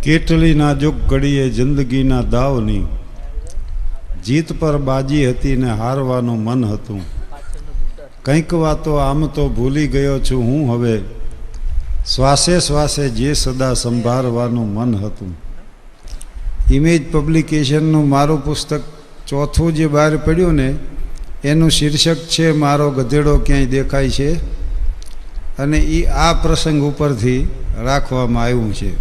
કેટલી નાજુક ઘડીએ જિંદગીના દાવની જીત પર બાજી હતી ને હારવાનું મન હતું. કંઈક વાતો આમ તો ભૂલી ગયો છું હું હવે, શ્વાસે શ્વાસે જે સદા સંભાળવાનું મન હતું. ઇમેજ પબ્લિકેશનનું મારું પુસ્તક ચોથું જે બહાર પડ્યું ને એનું શીર્ષક છે મારો ગધેડો ક્યાંય દેખાય છે, અને એ આ પ્રસંગ ઉપરથી રાખવામાં આવ્યું છે.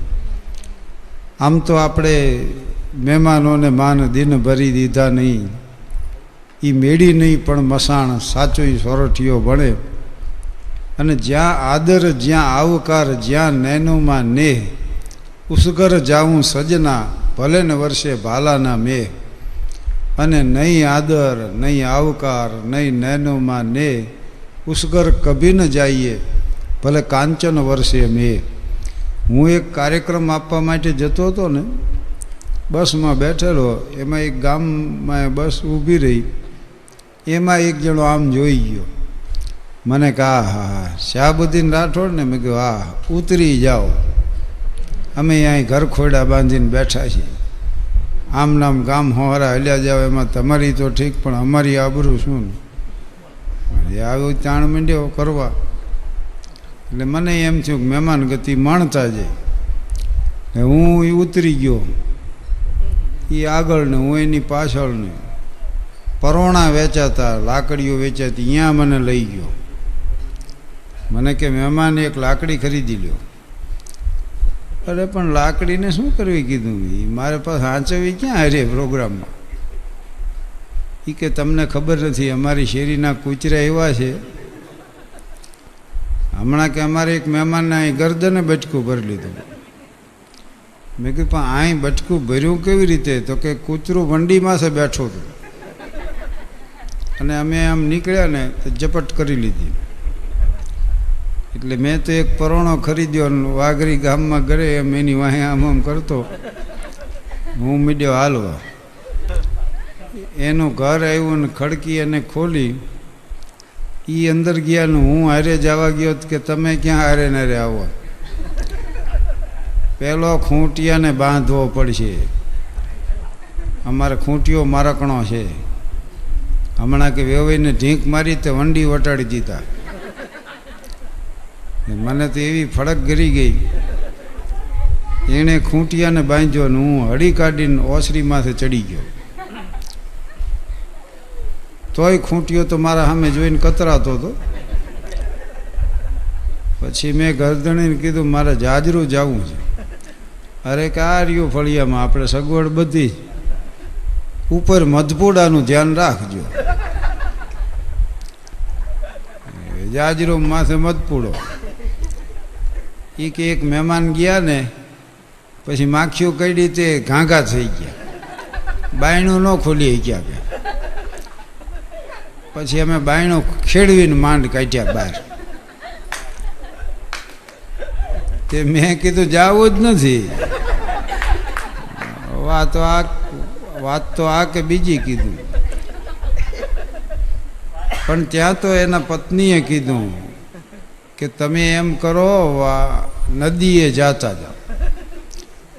આમ તો આપણે મહેમાનોને માન દિન ભરી દીધા નહીં, એ મેળી નહીં પણ મસાણ સાચો સોરઠિયો ભણે. અને જ્યાં આદર જ્યાં આવકાર જ્યાં નૈનોમાં નેહ, ઉસગર જાઉં સજના ભલે ને વર્ષે ભાલાના મેહ. અને નહીં આદર નહીં આવકાર નહીં નૈનોમાં નેહ, ઉસગર કભી ન જાઈએ ભલે કાંચન વર્ષે મેં. હું એક કાર્યક્રમ આપવા માટે જતો હતો ને, બસમાં બેઠેલો, એમાં એક ગામમાં બસ ઊભી રહી, એમાં એક જણો આમ જોઈ ગયો. મને કહે હા શાહબુદ્દીન રાઠોડ ને? મેં કહ્યું હા, ઉતરી જાઓ, અમે અહીં ઘર ખોડા બાંધીને બેઠા છીએ, આમ નામ ગામ હોરા હલ્યા જાઓ, એમાં તમારી તો ઠીક પણ અમારી આબરૂ શું? આવું તાણ માંડ્યો કરવા. એટલે મને એમ થયું કે મહેમાન ગતિ માણતા જાય. હું એ ઉતરી ગયો, એ આગળ ને હું એની પાછળ ને. પરોણા વેચાતા, લાકડીઓ વેચાતી, ત્યાં મને લઈ ગયો. મને કે મહેમાન એક લાકડી ખરીદી લ્યો. અરે પણ લાકડીને શું કરવી કીધું? એ મારે પાસે હાંચવી ક્યાં હારે પ્રોગ્રામમાં? એ કે તમને ખબર નથી, અમારી શેરીના કૂચરા એવા છે. હમણાં કે અમારે એક મહેમાનને અહીં ગરદને બચકું ભરી લીધું. મેં કીધું પણ અહીં બચકું ભર્યું કેવી રીતે? તો કે કૂતરું વંડીમાં છે બેઠું હતું, અને અમે આમ નીકળ્યા ને તો ઝપટ કરી લીધી. એટલે મેં તો એક પરોણો ખરીદ્યો, વાઘરી ગામમાં ગળે એમ એની વાહે આમ આમ કરતો હું મીડ્યો હાલવા. એનું ઘર આવ્યું ને ખડકી અને ખોલી, એ અંદર ગયા ને હું હારે જવા ગયો કે તમે ક્યાં હારે નારે આવો? પેલો ખૂંટિયાને બાંધવો પડશે, અમારે ખૂંટીઓ મારકણો છે. હમણાં કે વેવાઈને ઢીંક મારી તે વંડી વટાડી દીધા. મને તો એવી ફડક ગરી ગઈ. એણે ખૂંટિયાને બાંધ્યો ને હું હળી કાઢીને ઓસરી માથે ચડી ગયો. તોય ખૂંટ્યો તો મારા સામે જોઈને કતરાતો હતો. પછી મેં ગરદણીને કીધું મારે જાજરૂ જવું છે. અરે કે આ રહ્યું ફળિયામાં, આપણે સગવડ બધી, ઉપર મધપોડાનું ધ્યાન રાખજો. જાજરો માથે મધપોડો. એ કે એક મહેમાન ગયા ને પછી માખીઓ કાઢી તે ઘાંઘા થઈ ગયા, બાયણું ન ખોલી ગયા. કે પછી અમે બાયણું ખેડવીને માંડ કાઢ્યા બહાર. તે મેં કીધું જાવું જ નથી. વાત તો આ કે બીજી કીધું. પણ ત્યાં તો એના પત્નીએ કીધું કે તમે એમ કરો, નદીએ જાતા જાઓ,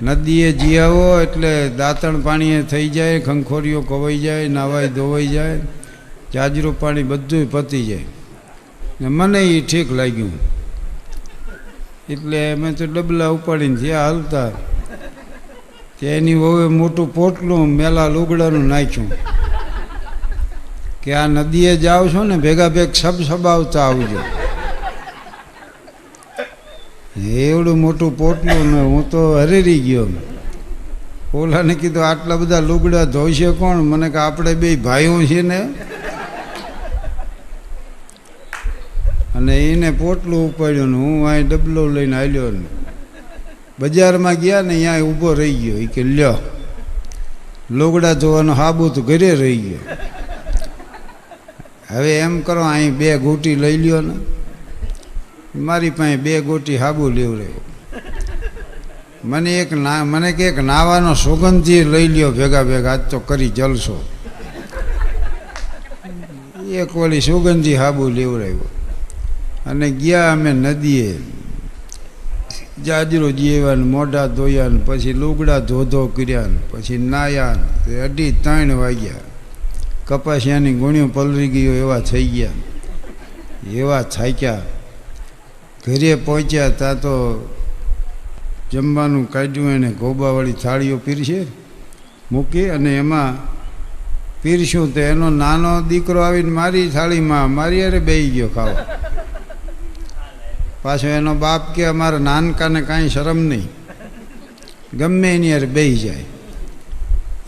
નદીએ જી આવો એટલે દાંતણ પાણીએ થઈ જાય, ખંખોરીઓ ખવાઈ જાય, નાવાય ધોવાઈ જાય, જાજરું પાણી બધું પતી જાય. ને મને એ ઠીક લાગ્યું. એટલે મેં તો ડબલા ઉપાડીને જ્યાં હાલતા ત્યાં એની વહુએ મોટું પોટલું મેલા લુગડાનું નાખ્યું કે આ નદીએ જાઓ છો ને ભેગા ભેગ સબાવતા આવજો. એવડું મોટું પોટલું ને હું તો હરેરી ગયો. ઓલાને કીધું આટલા બધા લુગડા ધોઈશે કોણ? મને કે આપણે બે ભાઈઓ છીએ ને. અને એને પોટલું ઉપાડ્યું ને હું અહીં ડબલો લઈને આવ્યો ને બજારમાં ગયા ને ત્યાં ઊભો રહી ગયો. એ કે લ્યો લુગડા ધોવાનો હાબુ તો ઘરે રહી ગયો. હવે એમ કરો અહીં 2 ગોટી લઈ લ્યો ને. મારી પાસે 2 ગોટી હાબુ લેવડાવ્યો. મને કે એક નાવાનો સુગંધી લઈ લ્યો ભેગા ભેગા, આજ તો કરી જલસો. એક વળી સુગંધી હાબુ લેવડાવ્યો અને ગયા અમે નદીએ. જાજરો જીવ્યા ને મોઢા ધોયા ને પછી લુગડા ધોધો કર્યા ને પછી નાયા ને 2:30 વાગ્યા. કપાસિયાની ગુણીઓ પલરી ગયો એવા થઈ ગયા, એવા થાક્યા. ઘરે પહોંચ્યા ત્યાં તો જમવાનું કાઢ્યું, એને ગોબાવાળી થાળીઓ પીરશે મૂકી અને એમાં પીરશું તો એનો નાનો દીકરો આવીને મારી થાળીમાં મારી અરે બેસી ગયો ખાવા. પાછો એનો બાપ કે અમારા નાનકાને કાંઈ શરમ નહીં, ગમે એની યાર બેસી જાય.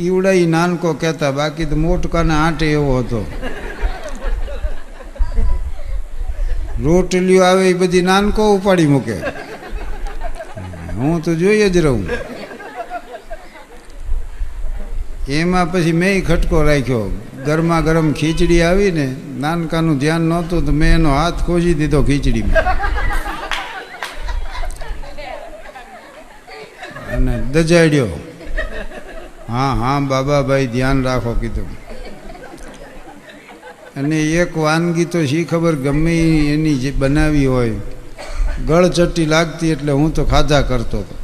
ઈવડા એ નાનકો કહેતા, બાકી તો મોટકાને આંટે એવો હતો. રોટલીઓ આવે એ બધી નાનકો ઉપાડી મૂકે, હું તો જોઈએ જ રહું. એમાં પછી મેં ખટકો રાખ્યો. ગરમા ગરમ ખીચડી આવીને નાનકાનું ધ્યાન નહોતું તો મેં એનો હાથ ખોજી દીધો ખીચડીમાં અને દજાડ્યો. હા હા બાબાભાઈ ધ્યાન રાખો કીધું. અને એક વાનગી તો શી ખબર ગમે એની જે બનાવી હોય ગળચટ્ટી લાગતી એટલે હું તો ખાધા કરતો હતો.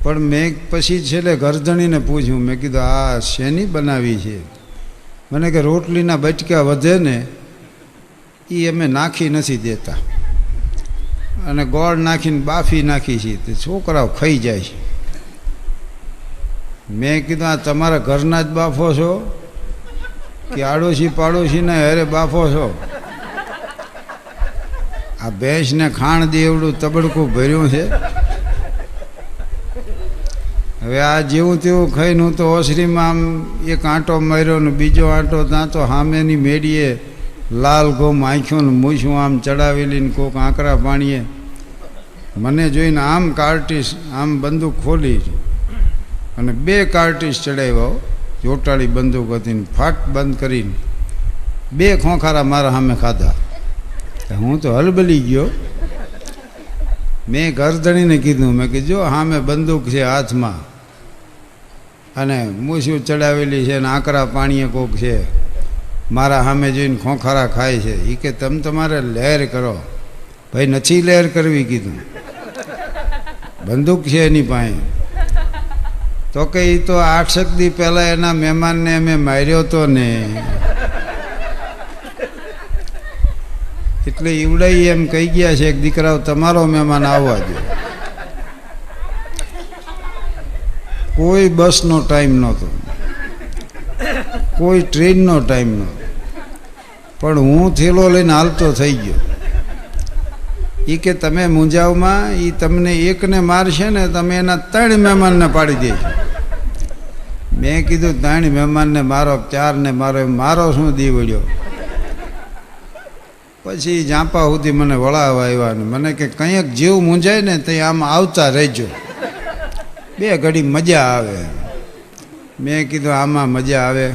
પણ મેં પછી છેલ્લે ગરદણીને પૂછ્યું, મેં કીધું આ શેની બનાવી છે? મને કે રોટલીના બચકા વધે ને એ અમે નાખી નથી દેતા અને ગોળ નાખીને બાફી નાખી છે તે છોકરાઓ ખાઈ જાય છે. મેં કીધું આ તમારા ઘરના જ બાફો છો કે આડોશી પાડોશીના હારે બાફો છો? આ ભેંસને ખાણ દે એવડું તબડકું ભર્યું છે. હવે આ જેવું તેવું ખાઈને હું તો ઓસરીમાં આમ એક આંટો માર્યો ને બીજો આંટો ત્યાં તો સામેની મેડીએ લાલ ગોમ આંખ્યું ને મૂછું આમ ચડાવેલી ને કોક આંકરા પાણીએ મને જોઈને આમ કાર્ટીસ આમ બંદૂક ખોલી અને 2 કાર્ટીસ ચડાવ્યો. ચોટાળી બંદૂક હતી ને ફાટ બંધ કરીને 2 ખોખારા મારા સામે ખાધા. હું તો હલબલી ગયો. મેં ગરદણીને કીધું, મેં કીધું જો સામે બંદૂક છે હાથમાં અને મૂછું ચડાવેલી છે ને આકરા પાણીએ કોક છે, મારા સામે જોઈને ખોખારા ખાય છે. એ કે તમે તમારે લહેર કરો. ભાઈ નથી લહેર કરવી કીધું, બંદૂક છે એની પાસે. તો કે એ તો 8 દી પહેલાં એના મહેમાનને અમે માર્યો હતો ને એટલે ઈવડાઈ એમ કહી ગયા છે કે દીકરાઓ તમારો મહેમાન આવવા દો. કોઈ બસનો ટાઈમ નહોતો, કોઈ ટ્રેનનો ટાઈમ નહોતો, પણ હું થેલો લઈને હાલતો થઈ ગયો. એ કે તમે મુંજાવમાં એ તમને એકને મારશે ને તમે એના 3 મહેમાનને પાડી દેજો. મેં કીધું 3 મહેમાનને મારો 4 ને મારો, એમ મારો શું દી વળ્યો. પછી જાંપા સુધી મને વળાવવા આવ્યા ને મને કે કંઈક જીવ મૂંઝાય ને તે આમ આવતા રહેજો, 2 ઘડી મજા આવે. મેં કીધું આમાં મજા આવે?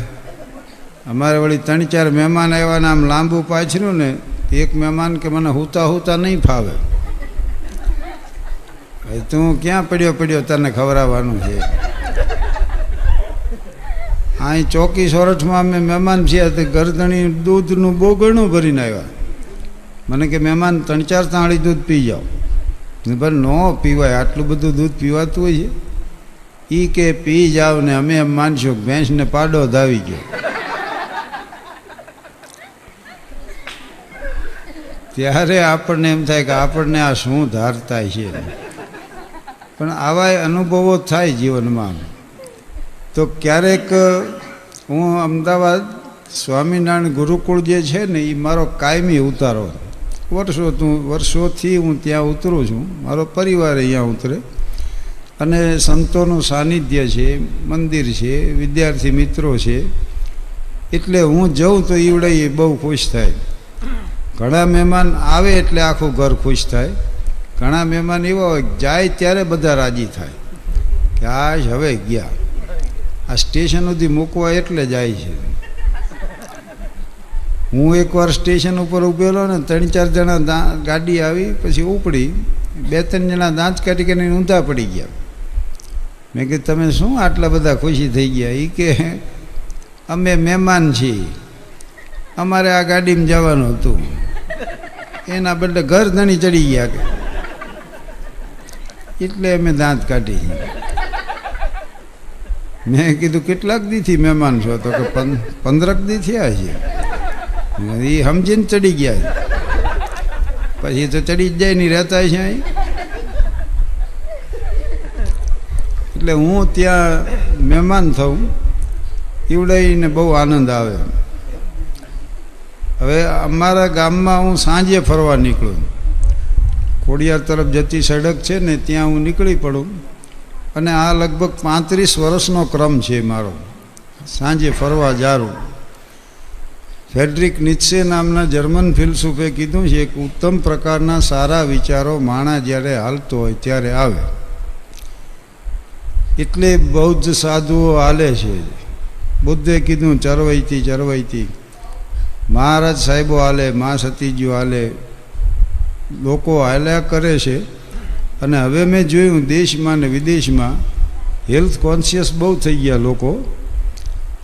અમારે વળી 3-4 મહેમાન આવ્યા ને આમ લાંબુ પાછર્યું ને એક મહેમાન કે મને હુતા હુતા નહીં ફાવે. તું ક્યાં પડ્યો તને ખવડાવવાનું છે? અહીં ચોકી સોરઠમાં અમે મહેમાન છીએ તો ગરદણી દૂધનું બોગણું ભરીને આવ્યા. મને કે મહેમાન 3-4 તાળી દૂધ પી જાઓ. પણ ન પીવાય, આટલું બધું દૂધ પીવાતું હોય છે? એ કે પી જાવ ને અમે એમ માનશું કે ભેંસને પાડો ધાવી ગયો. ત્યારે આપણને એમ થાય કે આપણને આ શું ધારતા છે. પણ આવા અનુભવો થાય જીવનમાં. તો ક્યારેક હું અમદાવાદ સ્વામિનારાયણ ગુરુકુળ જે છે ને એ મારો કાયમી ઉતારો. વર્ષોથી હું ત્યાં ઉતરું છું, મારો પરિવાર અહીંયા ઉતરે અને સંતોનું સાનિધ્ય છે, મંદિર છે, વિદ્યાર્થી મિત્રો છે. એટલે હું જાઉં તો ઈવડે બહુ ખુશ થાય. ઘણા મહેમાન આવે એટલે આખું ઘર ખુશ થાય. ઘણા મહેમાન એવા હોય જાય ત્યારે બધા રાજી થાય કે આ હવે ગયા, આ સ્ટેશન સુધી મૂકવા એટલે જાય છે. હું એકવાર સ્ટેશન ઉપર ઊભેલો ને 3-4 જણા ગાડી આવી પછી ઉપડી, 2-3 જણા દાંત કાઢી કરીને ઊંધા પડી ગયા. મેં કીધું તમે શું આટલા બધા ખુશી થઈ ગયા? એ કે અમે મહેમાન છીએ, અમારે આ ગાડીમાં જવાનું હતું, એના બદલે ઘર ધણી ચડી ગયા. કે એટલે અમે દાંત કાઢી. મેં કીધું કેટલાક દીથી મહેમાન છો? તો કે 15 દી થયા છે. એ સમજીને ચડી ગયા. પછી તો ચડી જ જાય નહીં, રહેતા છે અહીં. એટલે હું ત્યાં મહેમાન થઉં ઈવડાઈને બહુ આનંદ આવે. હવે અમારા ગામમાં હું સાંજે ફરવા નીકળું. ખોડિયાર તરફ જતી સડક છે ને ત્યાં હું નીકળી પડું. અને આ લગભગ 35 વર્ષનો ક્રમ છે મારો, સાંજે ફરવા જારું. ફ્રેડરિક નીત્સે નામના જર્મન ફિલસૂફે કીધું છે કે ઉત્તમ પ્રકારના સારા વિચારો માણસ જ્યારે હાલતો હોય ત્યારે આવે. એટલે બૌદ્ધ સાધુઓ હાલે છે. બુદ્ધે કીધું ચરવૈતી ચરવૈતી. મહારાજ સાહેબો હાલે, મા સતીજીઓ હાલે, લોકો હાલ્યા કરે છે. અને હવે મેં જોયું દેશમાં ને વિદેશમાં હેલ્થ કોન્શિયસ બહુ થઈ ગયા લોકો.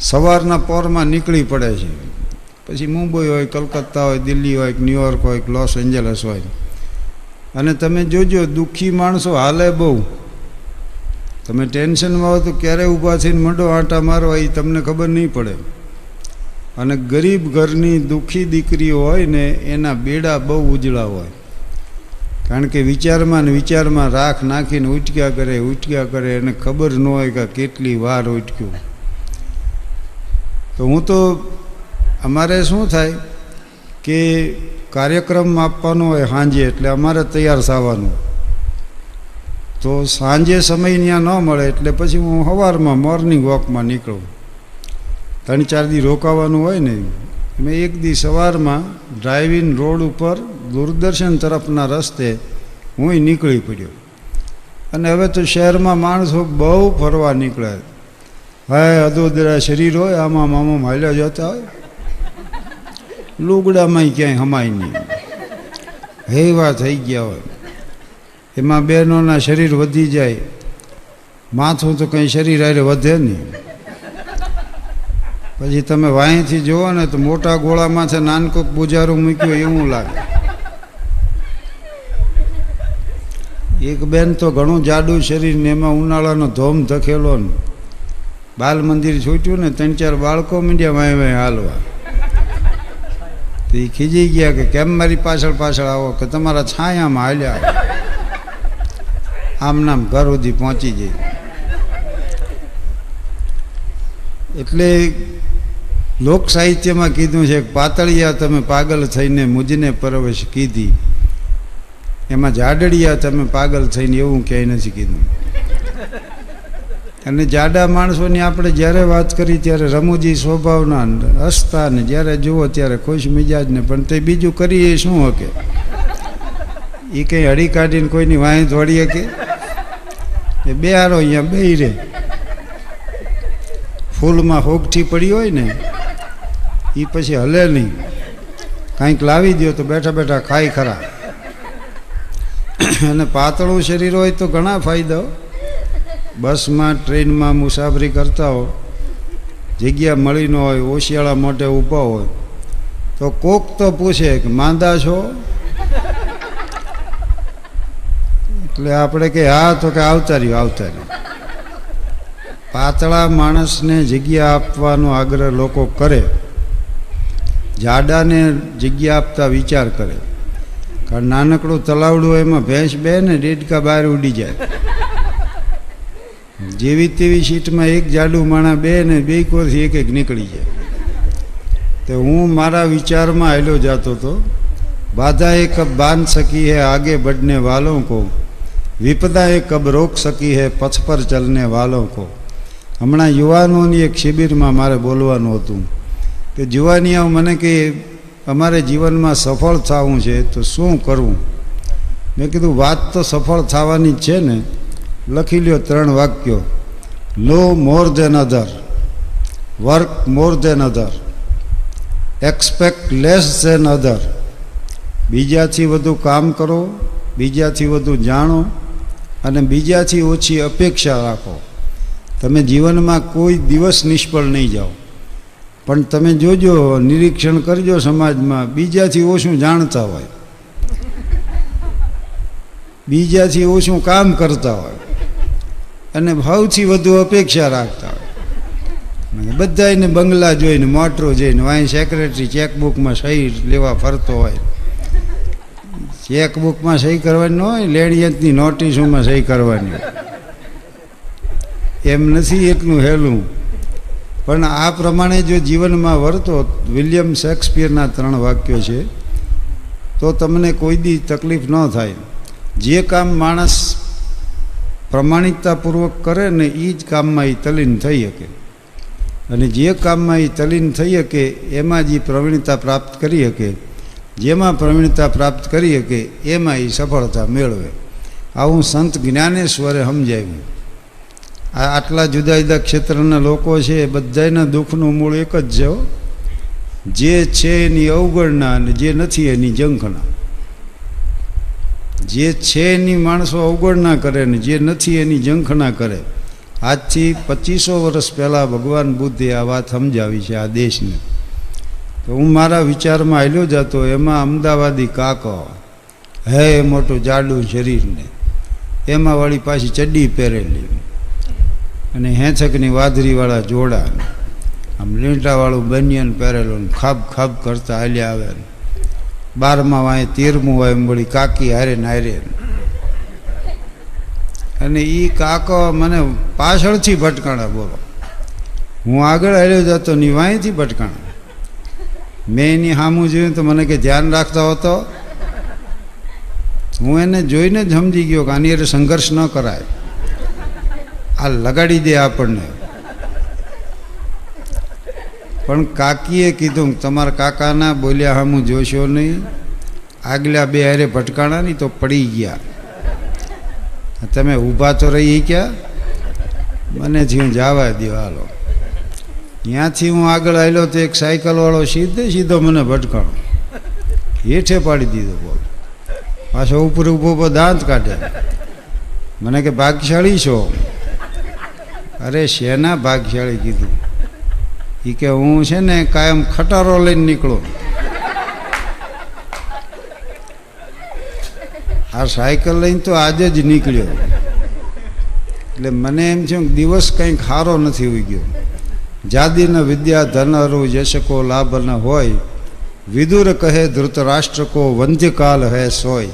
સવારના પોરમાં નીકળી પડે છે. પછી મુંબઈ હોય, કલકત્તા હોય, દિલ્હી હોય, ન્યુયોર્ક હોય, લોસ એન્જલસ હોય. અને તમે જોજો દુઃખી માણસો હાલે બહુ. તમે ટેન્શનમાં હો તો ક્યારે ઊભા થઈને મંડો આંટા મારવા એ તમને ખબર નહીં પડે. અને ગરીબ ઘરની દુઃખી દીકરીઓ હોય ને એના બેડા બહુ ઉજળા હોય. કારણ કે વિચારમાં ને વિચારમાં રાખ નાખીને ઉઠ્યા કરે એને ખબર ન હોય કે કેટલી વાર ઉઠ્યું. તો હું તો અમારે શું થાય કે કાર્યક્રમ આપવાનો હોય સાંજે, એટલે અમારે તૈયાર થવાનું. તો સાંજે સમય ત્યાં ન મળે એટલે પછી હું સવારમાં મોર્નિંગ વોકમાં નીકળું. 3-4 દી રોકાવાનું હોય ને. મેં એક દી સવારમાં ડ્રાઇવિંગ રોડ ઉપર દૂરદર્શન તરફના રસ્તે હું નીકળી પડ્યો. અને હવે તો શહેરમાં માણસો બહુ ફરવા નીકળે. હાય અદોદરા શરીર હોય, આમાં મામા હાલ્યા જતા હોય, લુગડામાં ક્યાંય હમાય નહીં, હેવા થઈ ગયા હોય. એમાં બહેનોના શરીર વધી જાય, માથું તો કંઈ શરીર આરે વધે નહીં. પછી તમે વાંયથી જુઓ ને તો મોટા ગોળામાંથી નાનકોક બુજારું મૂક્યું એવું લાગે. એક બેન તો ઘણું જાડું શરીર ને એમાં ઉનાળાનો ધોમ ધકેલો ને બાલ મંદિર છૂટ્યું ને 3-4 બાળકો મીંડ્યા વાંય હાલવા. તો એ ખીજી ગયા કે કેમ મારી પાછળ આવો, કે તમારા છાયામાં હાલ્યા. આમ નામ ઘર સુધી પહોંચી જાય. એટલે લોક સાહિત્યમાં કીધું છે કે પાતળિયા તમે પાગલ થઈને મુજને પરવશ કીધી, એમાં જાડડિયા તમે પાગલ થઈને એવું ક્યાંય નથી કીધું. અને જાડા માણસોની આપણે જ્યારે વાત કરી ત્યારે રમૂજી સ્વભાવના હસતા ને જ્યારે જુઓ ત્યારે ખુશ મિજાજ ને, પણ તે બીજું કરીએ શું હકે? એ કંઈ હળી કાઢીને કોઈની વાંહી દોડી શકે? એ બેહારો અહીંયા બેહી રહે. ફૂલમાં હોગઠી પડી હોય ને એ પછી હલે નહીં. કાંઈક લાવી દો તો બેઠા બેઠા ખાઈ ખરા. અને પાતળું શરીર હોય તો ઘણા ફાયદાઓ. બસમાં ટ્રેનમાં મુસાફરી કરતા હો, જગ્યા મળી ન હોય, ઓશિયાળા મોઢે ઊભા હોય તો કોક તો પૂછે કે માંદા છો? એટલે આપણે કે હા, તો કે આવતા રહ્યું. પાતળા માણસને જગ્યા આપવાનો આગ્રહ લોકો કરે, જાડાને જગ્યા આપતા વિચાર કરે. કારણ નાનકડું તલાવડું એમાં ભેંસ બે ને ડેડકા બહાર ઉડી જાય. જેવી તેવી સીટમાં એક જાડું માણા બે ને બે કોરથી એક નીકળી જાય. તો હું મારા વિચારમાં આવેલો જતો હતો. બાધાએ કબ બાંધ સકી હે આગે बढ़ने वालों को, વિપદાએ કબ રોક સકી હે પથ પર ચલને વાलों को. હમણાં યુવાનોની એક શિબિરમાં મારે બોલવાનું હતું કે જુવાનિયાઓ મને કે અમારે જીવનમાં સફળ થવું છે તો શું કરવું? મેં કીધું વાત તો સફળ થવાની જ છે ને. લખી લ્યો 3 વાક્યો. નો મોર દેન અધર, વર્ક મોર દેન અધર, એક્સપેક્ટ લેસ દેન અધર. બીજાથી વધુ કામ કરો, બીજાથી વધુ જાણો અને બીજાથી ઓછી અપેક્ષા રાખો. તમે જીવનમાં કોઈ દિવસ નિષ્ફળ નહીં જાઓ. પણ તમે જોજો, નિરીક્ષણ કરજો સમાજમાં બીજાથી ઓછું જાણતા હોય. બીજાથી ઓછું કામ કરતા હોય અને સૌથી વધુ અપેક્ષા રાખતા હોય. બધા એને બંગલા જોઈને મોટરો જોઈને વાંઈ સેક્રેટરી ચેકબુકમાં સહી લેવા ફરતો હોય. ચેકબુકમાં સહી કરવાની ન હોય, લેણિયતની નોટિસોમાં સહી કરવાની. એમ નથી એટલું હેલું. પણ આ પ્રમાણે જો જીવનમાં વર્તો, વિલિયમ શેક્સપિયરના 3 વાક્યો છે, તો તમને કોઈ દી તકલીફ ન થાય. જે કામ માણસ પ્રમાણિકતાપૂર્વક કરે ને એ જ કામમાં એ તલ્લીન થઈ શકે, અને જે કામમાં એ તલ્લીન થઈ શકે એમાં જ પ્રવીણતા પ્રાપ્ત કરી શકે. જેમાં પ્રવીણતા પ્રાપ્ત કરી શકે એમાં એ સફળતા મેળવે. આવું સંત જ્ઞાનેશ્વરે સમજાવ્યું. આટલા જુદા જુદા ક્ષેત્રના લોકો છે, બધાના દુઃખનું મૂળ એક જ છે. જે છે એની અવગણના અને જે નથી એની ઝંખના. જે છે એની માણસો અવગણના કરે ને જે નથી એની ઝંખના કરે. આજથી 2500 વર્ષ પહેલાં ભગવાન બુદ્ધે આ વાત સમજાવી છે આ દેશને. તો હું મારા વિચારમાં હાલ્યો જતો, એમાં અમદાવાદી કાકો હે મોટું જાડું શરીરને, એમાં વળી પાછી ચડ્ડી પહેરેલી અને હેંચકની વાદરીવાળા જોડા, આમ લીંટાવાળું બનિયન પહેરેલું, ખાબ ખાબ કરતા હાલ્યા આવે. 12માં વાંય 13મું હોય એમ વળી કાકી હારે ને હારે. અને એ કાકો મને પાછળથી ભટકાણા. બોલો, હું આગળ હાલ્યો જતો ને વાંયથી ભટકાણા. મેં એની સામું જોયું તો મને કે ધ્યાન રાખતા હતો. હું એને જોઈને જ સમજી ગયો કે આની અરે સંઘર્ષ ન કરાય, આ લગાડી દે આપણને. પણ કાકીએ કીધું તમારા કાકાના બોલ્યા સામું જોશો નહીં. આગલા 2 હારે ભટકાણા નહીં તો પડી ગયા. તમે ઊભા તો રહી ક્યાં? મને થયું જવા દો હાલો. ત્યાંથી હું આગળ આવેલો તો એક સાયકલવાળો સીધો મને ભટકાણો, હેઠે પાડી દીધો. બોલ, પાછો ઉપર ઊભો દાંત કાઢ્યા. મને કે ભાગ્યશાળી છો. અરે શેના ભાગ્યશાળી કીધું? એ કે હું છે ને કાયમ ખટારો લઈને નીકળો. આ સાયકલ લઈને તો આજે જ નીકળ્યો. એટલે મને એમ છે દિવસ કંઈક સારો નથી હોઈ ગયો. જાદીન વિદ્યા ધન અરુ યશકો લાભ ન હોય, વિદુર કહે ધૃતરાષ્ટ્ર કો વંધ્યકાલ હે સોય.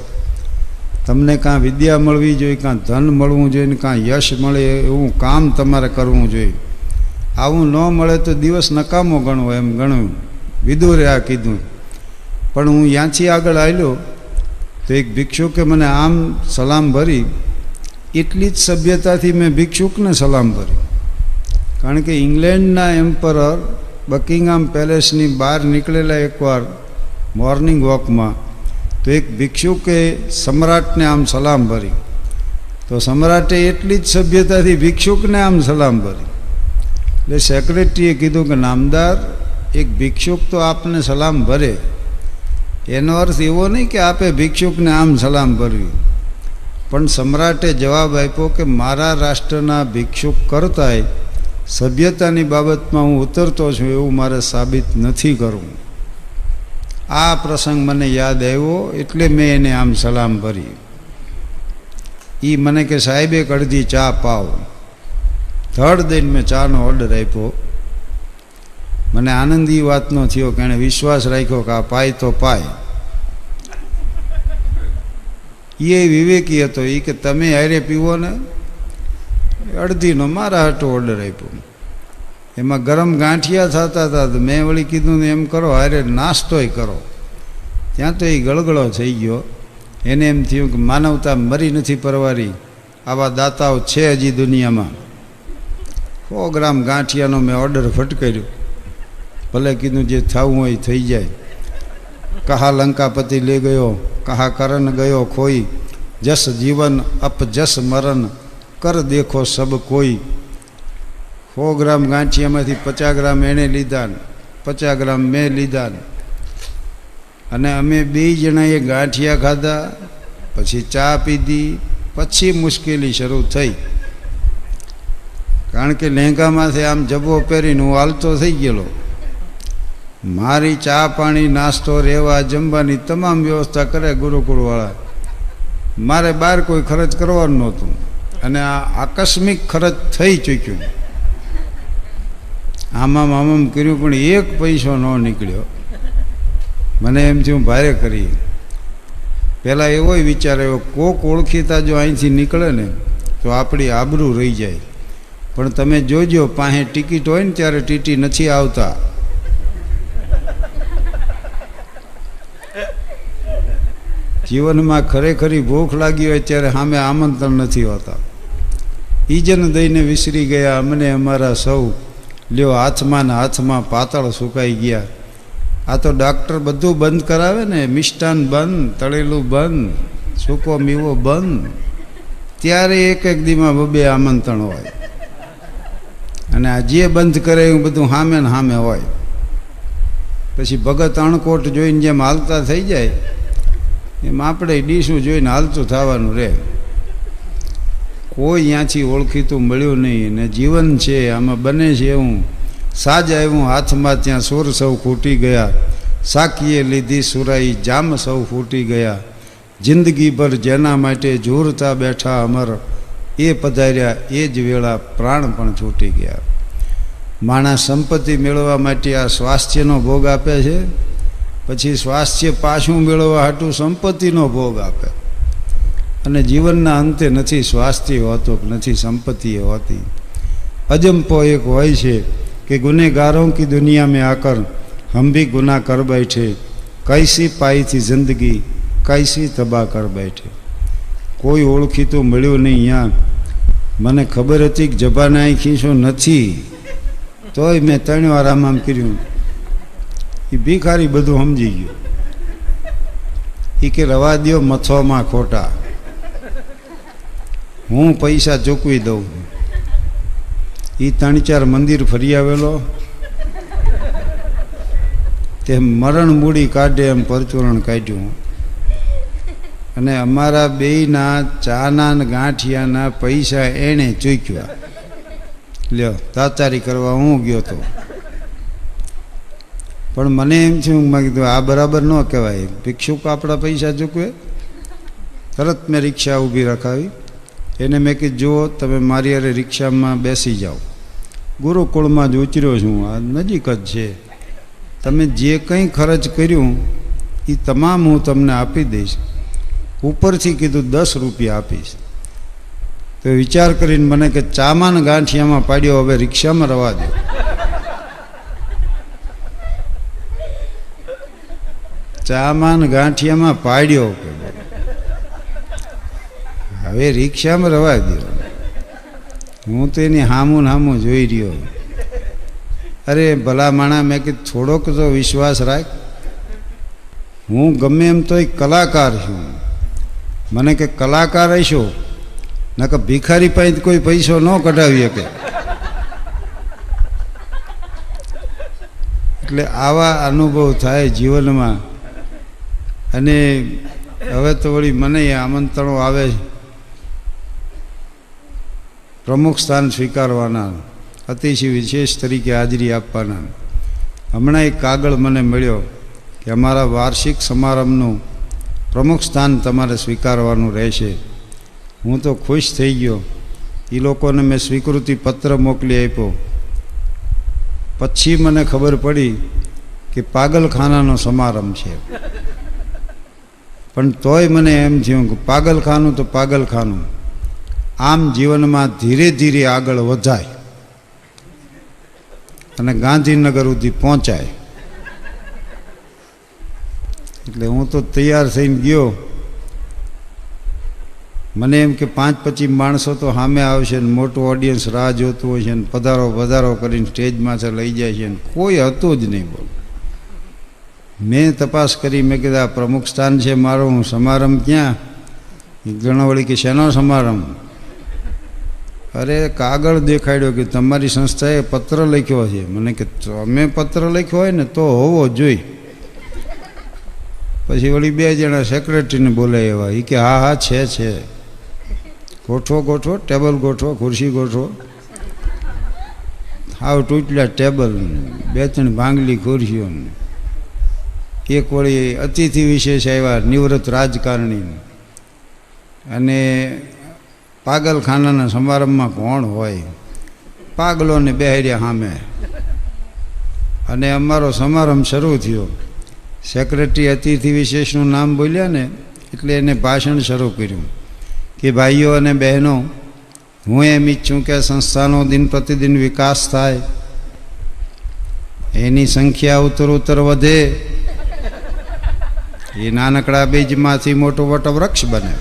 તમને કાં વિદ્યા મળવી જોઈએ, કાં ધન મળવું જોઈએ, કાં યશ મળે એવું કામ તમારે કરવું જોઈએ. આવું ન મળે તો દિવસ નકામો ગણવો એમ ગણવું. વિદુરે આ કીધું. પણ હું ત્યાંથી આગળ આવ્યો તો એક ભિક્ષુકે મને આમ સલામ ભરી. એટલી જ સભ્યતાથી મેં ભિક્ષુકને સલામ ભરી. કારણ કે ઇંગ્લેન્ડના એમ્પરર બકિંગહામ પેલેસની બહાર નીકળેલા એકવાર મોર્નિંગ વોકમાં, તો એક ભિક્ષુકે સમ્રાટને આમ સલામ ભરી. તો સમ્રાટે એટલી જ સભ્યતાથી ભિક્ષુકને આમ સલામ ભરી. એટલે સેક્રેટરીએ કીધું કે નામદાર, એક ભિક્ષુક તો આપને સલામ ભરે, એનો અર્થ એવો નહીં કે આપે ભિક્ષુકને આમ સલામ ભરવી. પણ સમ્રાટે જવાબ આપ્યો કે મારા રાષ્ટ્રના ભિક્ષુક કરતાંય સભ્યતાની બાબતમાં હું ઉતરતો છું એવું મારે સાબિત નથી કરવું. આ પ્રસંગ મને યાદ આવ્યો એટલે મેં એને આમ સલામ ભરી. એ મને કે સાહેબ એક અડધી ચા પાવ. ધડ દઈને મેં ચાનો ઓર્ડર આપ્યો. મને આનંદ એ વાતનો થયો કે એણે વિશ્વાસ રાખ્યો કે આ પાય તો પાય. એ વિવેકી હતો. એ કે તમે હારે પીવો ને, અડધીનો મારા હાટો ઓર્ડર આપ્યો. એમાં ગરમ ગાંઠિયા થતા હતા. તો મેં વળી કીધું ને એમ કરો હારે નાસ્તોય કરો. ત્યાં તો એ ગળગળો થઈ ગયો. એને એમ થયું કે માનવતા મરી નથી પરવારી, આવા દાતાઓ છે હજી દુનિયામાં. 100 ગ્રામ ગાંઠિયાનો મેં ઓર્ડર ફટકાર્યો. ભલે કીધું જે થવું હોય થઈ જાય. કહા લંકાપતિ લે ગયો, કહા કરણ ગયો ખોઈ, જસ જીવન અપ જસ મરણ કર દેખો સબ કોઈ. 100 ગ્રામ ગાંઠિયામાંથી 50 ગ્રામ એણે લીધા, 50 ગ્રામ મેં લીધા. અને અમે 2 જણાએ ગાંઠિયા ખાધા, પછી ચા પીધી. પછી મુશ્કેલી શરૂ થઈ. કારણ કે લહેંગામાંથી આમ જબ્બો પહેરીને હું હાલતો થઈ ગયેલો. મારી ચા પાણી નાસ્તો રહેવા જમવાની તમામ વ્યવસ્થા કરે ગુરુકુળવાળા. મારે બહાર કોઈ ખર્ચ કરવાનું નહોતું, અને આ આકસ્મિક ખર્ચ થઈ ચૂક્યું. આમામ કર્યું પણ એક પૈસો ન નીકળ્યો. મને એમ થયું ભારે કરી. પહેલાં એવો વિચાર આવ્યો, કોક ઓળખીતા જો અહીંથી નીકળે ને તો આપણી આબરૂ રહી જાય. પણ તમે જોજો, પાસે ટિકિટ હોય ને ત્યારે ટીટી નથી આવતા. જીવનમાં ખરેખરી ભૂખ લાગી હોય ત્યારે સામે આમંત્રણ નથી હોતા. ઈજન દઈને વિસરી ગયા અમને અમારા સૌ, લ્યો હાથમાં ને હાથમાં પાતળ સુકાઈ ગયા. આ તો ડાક્ટર બધું બંધ કરાવે ને, મિષ્ટાન બંધ, તળેલું બંધ, સૂકો મીવો બંધ, ત્યારે એક દીમાં બબે આમંત્રણ હોય. અને આ જે બંધ કરે એવું બધું સામે ને સામે હોય. પછી ભગત અણકોટ જોઈને જેમ હાલતા થઈ જાય એમ આપણે ડીશું જોઈને હાલતું થવાનું રહે. કોઈ ત્યાંથી ઓળખીતું મળ્યું નહીં. ને જીવન છે આમાં બને છે એવું, સાજ આવ્યું હાથમાં ત્યાં સુર સૌ ખૂટી ગયા, સાકીએ લીધી સુરાઈ જામ સૌ ફૂટી ગયા. જિંદગીભર જેના માટે ઝૂરતા બેઠા અમર, એ પધાર્યા એ જ વેળા પ્રાણ પણ છૂટી ગયા. માણસ સંપત્તિ મેળવવા માટે આ સ્વાસ્થ્યનો ભોગ આપે છે, પછી સ્વાસ્થ્ય પાછું મેળવવા હાટું સંપત્તિનો ભોગ આપે. અને જીવનના અંતે નથી સ્વાસ્થ્ય હોતું, નથી સંપત્તિ હોતી. અજંપો એક હોય છે कि गुनेगारों की दुनिया में आकर हम भी गुनाह कर बैठे, कैसी पाई थी जिंदगी कैसी तबाह कर बैठे. कोई ओळखीતું મળ્યું નહીં. અહીંયા મને ખબર હતી કે જબાને ખીસો નથી, તોય મેં 3 વાર આમ કર્યું. એ ભિખારી બધું સમજી ગયો. એ કે રવા દ્યો મથોમાં ખોટા, હું પૈસા ચૂકવી દઉં. એ 3-4 મંદિર ફરી આવેલો, તે મરણ મૂડી કાઢે એમ પરચુરણ કાઢ્યું. અને અમારા બેયના ચાના ને ગાંઠિયાના પૈસા એણે ચૂક્યા. લ્યો તાતારી કરવા હું ગયો તો. પણ મને એમ થયું, મેં કીધું આ બરાબર ન કહેવાય, ભિક્ષુક આપણા પૈસા ચૂકવે. તરત મેં રિક્ષા ઊભી રખાવી. એને મેં કીધું જુઓ તમે મારી હારે રિક્ષામાં બેસી જાઓ, ગુરુકુળમાં જ ઉતર્યો છું, આ નજીક જ છે, તમે જે કંઈ ખર્ચ કર્યું એ તમામ હું તમને આપી દઈશ. ઉપરથી કીધું 10 રૂપિયા આપીશ. તો વિચાર કરીને મને કે ચામાં ને ગાંઠિયામાં પાડ્યો, હવે રિક્ષામાં રવા દો. ચામાં ને ગાંઠિયામાં પાડ્યો, હવે રિક્ષામાં રવા દો. હું તો એની હામું હામું જોઈ રહ્યો. અરે ભલા માણા, મેં કીધું થોડોક તો વિશ્વાસ રાખ, હું ગમે એમ તો એક કલાકાર છું. મને કે કલાકાર હશો ના કે ભિખારી પાસે કોઈ પૈસો ન કઢાવી શકે. એટલે આવા અનુભવ થાય જીવનમાં. અને હવે તો વળી મને આમંત્રણો આવે પ્રમુખ સ્થાન સ્વીકારવાના, અતિશય વિશેષ તરીકે હાજરી આપવાના. હમણાં એક કાગળ મને મળ્યો કે અમારા વાર્ષિક સમારંભનું પ્રમુખ સ્થાન તમારે સ્વીકારવાનું રહેશે. હું તો ખુશ થઈ ગયો. એ લોકોને મેં સ્વીકૃતિ પત્ર મોકલી આપ્યો. પછી મને ખબર પડી કે પાગલખાનાનો સમારંભ છે. પણ તોય મને એમ થયું કે પાગલખાનું તો પાગલખાનું, આમ જીવનમાં ધીરે ધીરે આગળ વધાય અને ગાંધીનગર સુધી પહોંચાય. એટલે હું તો તૈયાર થઈને ગયો. મને એમ કે 5-25 માણસો તો સામે આવશે ને મોટું ઓડિયન્સ રાહ જોતું હોય છે ને પધારો પધારો કરીને સ્ટેજમાં લઈ જાય છે ને કોઈ હતું જ નહીં. બોલ, મેં તપાસ કરી, મેં કીધું આ પ્રમુખ સ્થાન છે મારું, સમારંભ ક્યાં? એક જણો વળી કે શેનો સમારંભ? અરે કાગળ દેખાડ્યો કે તમારી સંસ્થાએ પત્ર લખ્યો છે. મને કે તમે પત્ર લખ્યો હોય ને તો હોવો જોઈએ. પછી વળી 2 જણા સેક્રેટરીને બોલાવ્યા. એ કે હા હા છે, ગોઠવો ગોઠવો, ટેબલ ગોઠવો, ખુરશી ગોઠવો. હાવ તૂટલા ટેબલ, 2-3 ભાંગલી ખુરશીઓ. એક વળી અતિથિ વિશેષ આવ્યા, નિવૃત્ત રાજકારણી. અને પાગલખાનાના સમારંભમાં કોણ હોય? પાગલોને બેહર્યા સામે. અને અમારો સમારંભ શરૂ થયો. સેક્રેટરી અતિથિ વિશેષનું નામ બોલ્યા ને એટલે એને ભાષણ શરૂ કર્યું કે ભાઈઓ અને બહેનો, હું એમ ઈચ્છું કે સંસ્થાનો દિન પ્રતિદિન વિકાસ થાય, એની સંખ્યા ઉત્તરોત્તર વધે, એ નાનકડા બીજમાંથી મોટો વટવૃક્ષ બને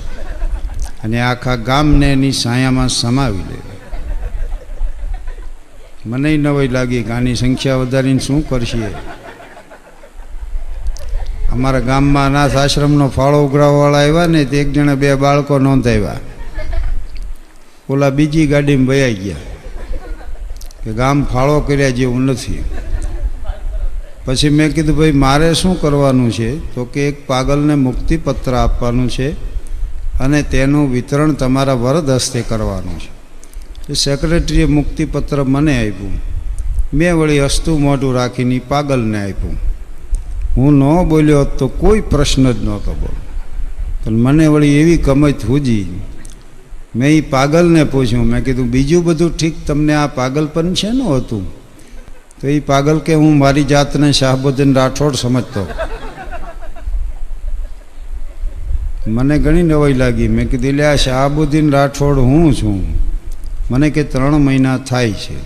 અને આખા ગામને એની છાયામાં સમાવી લે. મને નવાઈ લાગી કે આની સંખ્યા વધારીને શું કરશે. અમારા ગામમાં અનાથ આશ્રમનો ફાળો ઉઘરાવવાળા આવ્યા ને તે એક જણે 2 બાળકો નોંધાવ્યા. ઓલા બીજી ગાડીમાં વયા ગયા કે ગામ ફાળો કર્યા જેવું નથી. પછી મેં કીધું ભાઈ મારે શું કરવાનું છે? તો કે એક પાગલને મુક્તિપત્ર આપવાનું છે અને તેનું વિતરણ તમારા વરદ હસ્તે કરવાનું છે. એ સેક્રેટરીએ મુક્તિપત્ર મને આપ્યું. મેં વળી હસતું મોઢું રાખીને પાગલને આપ્યું. હું ન બોલ્યો તો કોઈ પ્રશ્ન જ નહોતો બોલો. પણ મને વળી એવી કમત હુજી. મેં એ પાગલને પૂછ્યું, મેં કીધું બીજું બધું ઠીક, તમને આ પાગલપન શેનું હતું? તો એ પાગલ કે હું મારી જાતને શાહબુદ્દીન રાઠોડ સમજતો. મને ઘણી નવાઈ લાગી. મેં કીધું લે આ શાહબુદ્દીન રાઠોડ હું છું? મને કે 3 મહિના થાય છે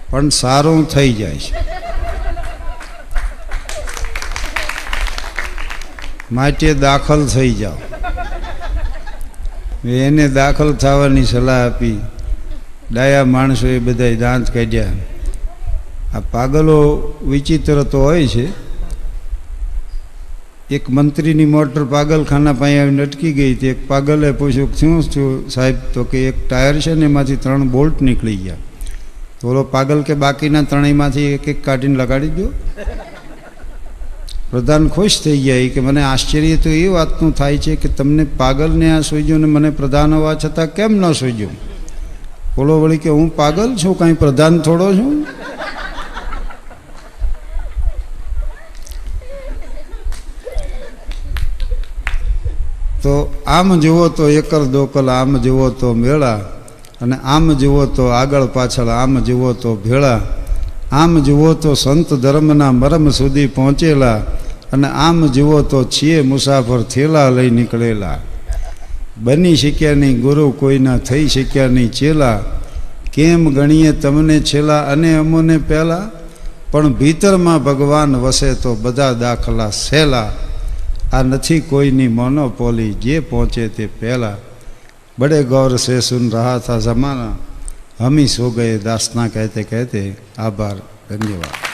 પણ સારું થઈ જાય છે, માટે દાખલ થઈ જાઓ. એને દાખલ થવાની સલાહ આપી. ડાયા માણસોએ બધાય દાંત કાઢ્યા. આ પાગલો વિચિત્ર તો હોય છે. એક મંત્રીની મોટર પાગલખાના પાસે આવીને અટકી ગઈ હતી. એક પાગલે પૂછ્યું શું થયું સાહેબ? તો કે એક ટાયર છે ને એમાંથી 3 બોલ્ટ નીકળી ગયા. તો ઓલો પાગલ કે બાકીના 3માંથી એક કાઢીને લગાડી દો. પ્રધાન ખુશ થઈ ગયા કે મને આશ્ચર્ય તો એ વાતનું થાય છે કે તમને પાગલને આ સૂજ્યું ને મને પ્રધાન હોવા છતાં કેમ ન સૂજ્યું? ઓલો વળી કે હું પાગલ છું, કાંઈ પ્રધાન થોડો છું? તો આમ જુઓ તો એકર દોકલ, આમ જુઓ તો મેળા, અને આમ જુઓ તો આગળ પાછળ, આમ જુઓ તો ભેળા, આમ જુઓ તો સંત ધર્મના મરમ સુધી પહોંચેલા, અને આમ જુઓ તો છીએ મુસાફર થેલા લઈ નીકળેલા. બની શક્યા નહીં ગુરુ કોઈના, થઈ શક્યા નહીં ચેલા, કેમ ગણીએ તમને છેલ્લા અને અમોને પહેલાં, પણ ભીતરમાં ભગવાન વસે તો બધા દાખલા સહેલા. આ નથી કોઈની મોનોપોલી, જે પહોંચે તે પહેલાં. બડે ગૌર સે સુન રહા થા જમાના, હમી સો ગયે દાસના કહેતે કહેતે. આભાર, ધન્યવાદ.